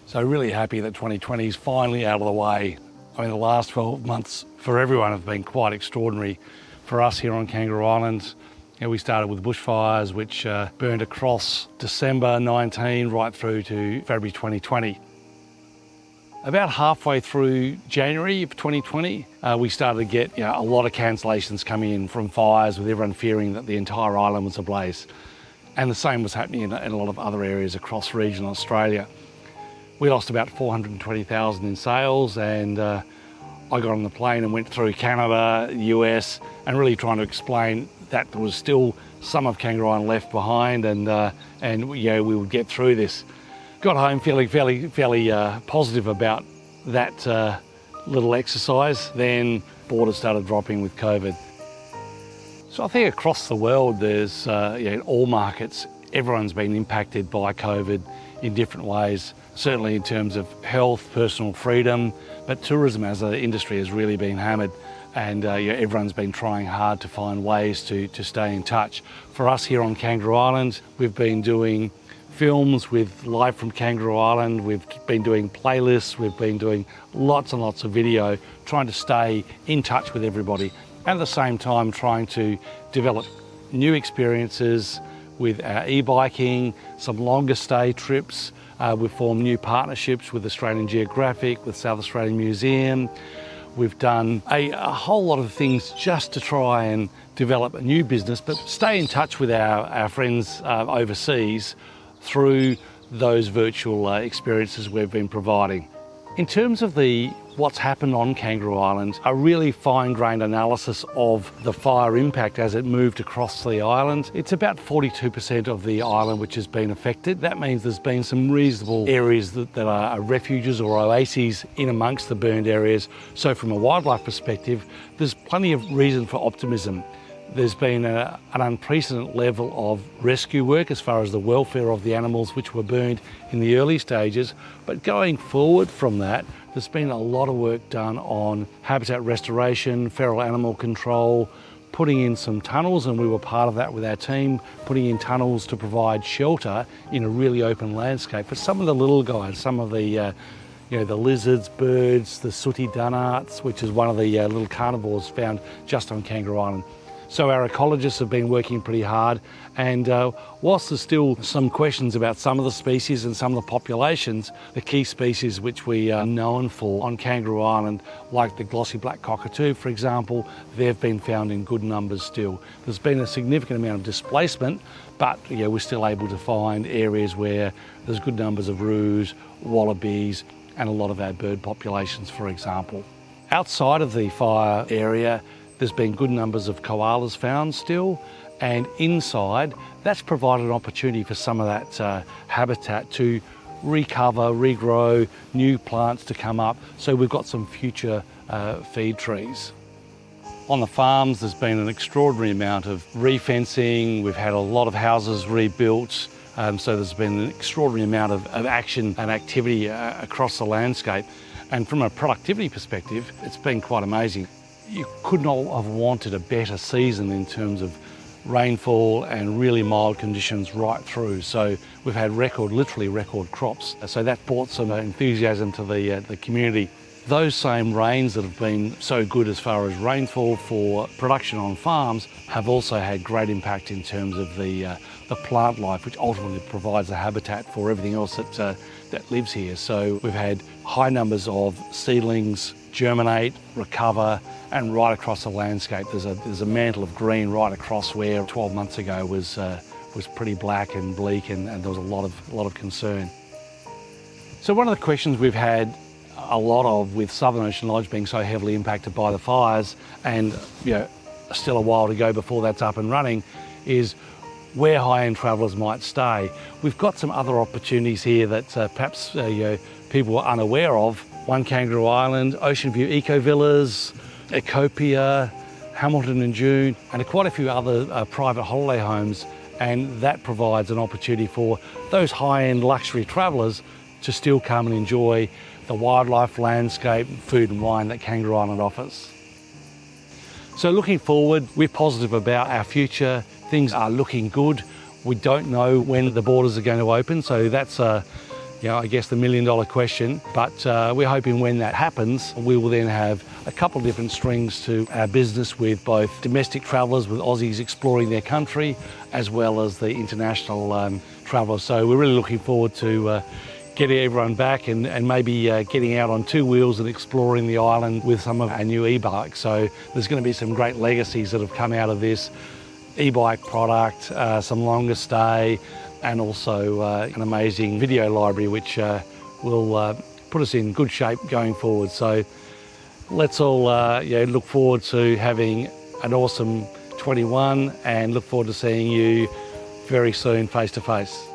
So really happy that 2020 is finally out of the way. I mean, the last 12 months for everyone have been quite extraordinary. For us here on Kangaroo Island, we started with bushfires, which burned across December 19 right through to February 2020. About halfway through January of 2020, we started to get a lot of cancellations coming in from fires, with everyone fearing that the entire island was ablaze. And the same was happening in a lot of other areas across regional Australia. We lost about 420,000 in sales, and I got on the plane and went through Canada, the US, and really trying to explain that there was still some of Kangaroo Island left behind, and we would get through this. Got home feeling fairly positive about that little exercise. Then borders started dropping with COVID. So I think across the world, there's in all markets, everyone's been impacted by COVID in different ways. Certainly in terms of health, personal freedom, but tourism as an industry has really been hammered, and everyone's been trying hard to find ways to stay in touch. For us here on Kangaroo Island, we've been doing films with live from Kangaroo Island, we've been doing playlists, we've been doing lots and lots of video, trying to stay in touch with everybody, and at the same time trying to develop new experiences with our e-biking, some longer stay trips. We've formed new partnerships with Australian Geographic, with South Australian Museum. We've done a whole lot of things just to try and develop a new business, but stay in touch with our friends overseas through those virtual experiences we've been providing. In terms of what's happened on Kangaroo Island, a really fine-grained analysis of the fire impact as it moved across the island. It's about 42% of the island which has been affected. That means there's been some reasonable areas that are refuges or oases in amongst the burned areas. So from a wildlife perspective, there's plenty of reason for optimism. There's been an unprecedented level of rescue work as far as the welfare of the animals which were burned in the early stages. But going forward from that, there's been a lot of work done on habitat restoration, feral animal control, putting in some tunnels, and we were part of that with our team, putting in tunnels to provide shelter in a really open landscape for some of the little guys, some of the the lizards, birds, the sooty dunarts, which is one of the little carnivores found just on Kangaroo Island. So our ecologists have been working pretty hard, and whilst there's still some questions about some of the species and some of the populations, the key species which we are known for on Kangaroo Island, like the glossy black cockatoo, for example, they've been found in good numbers still. There's been a significant amount of displacement, but we're still able to find areas where there's good numbers of roos, wallabies, and a lot of our bird populations, for example. Outside of the fire area, there's been good numbers of koalas found still, and inside, that's provided an opportunity for some of that habitat to recover, regrow, new plants to come up, so we've got some future feed trees. On the farms, there's been an extraordinary amount of refencing. We've had a lot of houses rebuilt, so there's been an extraordinary amount of action and activity across the landscape. And from a productivity perspective, it's been quite amazing. You could not have wanted a better season in terms of rainfall and really mild conditions right through. So we've had literally record crops. So that brought some enthusiasm to the community. Those same rains that have been so good as far as rainfall for production on farms have also had great impact in terms of the plant life, which ultimately provides a habitat for everything else that lives here. So we've had high numbers of seedlings germinate, recover, and right across the landscape there's a mantle of green right across where 12 months ago was pretty black and bleak, and there was a lot of concern. So one of the questions we've had a lot of with Southern Ocean Lodge being so heavily impacted by the fires, and still a while to go before that's up and running, is where high-end travellers might stay. We've got some other opportunities here that perhaps people are unaware of. One Kangaroo Island, Ocean View Eco Villas, Ecopia, Hamilton and June, and quite a few other private holiday homes, and that provides an opportunity for those high-end luxury travellers to still come and enjoy the wildlife, landscape, food and wine that Kangaroo Island offers. So looking forward, we're positive about our future. Things are looking good. We don't know when the borders are going to open, so that's I guess the million-dollar question. But we're hoping when that happens, we will then have a couple of different strings to our business, with both domestic travellers, with Aussies exploring their country, as well as the international travellers. So we're really looking forward to getting everyone back and maybe getting out on two wheels and exploring the island with some of our new e-bikes. So there's going to be some great legacies that have come out of this e-bike product, some longer stay, and also an amazing video library which will put us in good shape going forward. So let's all look forward to having an awesome 21 and look forward to seeing you very soon face to face.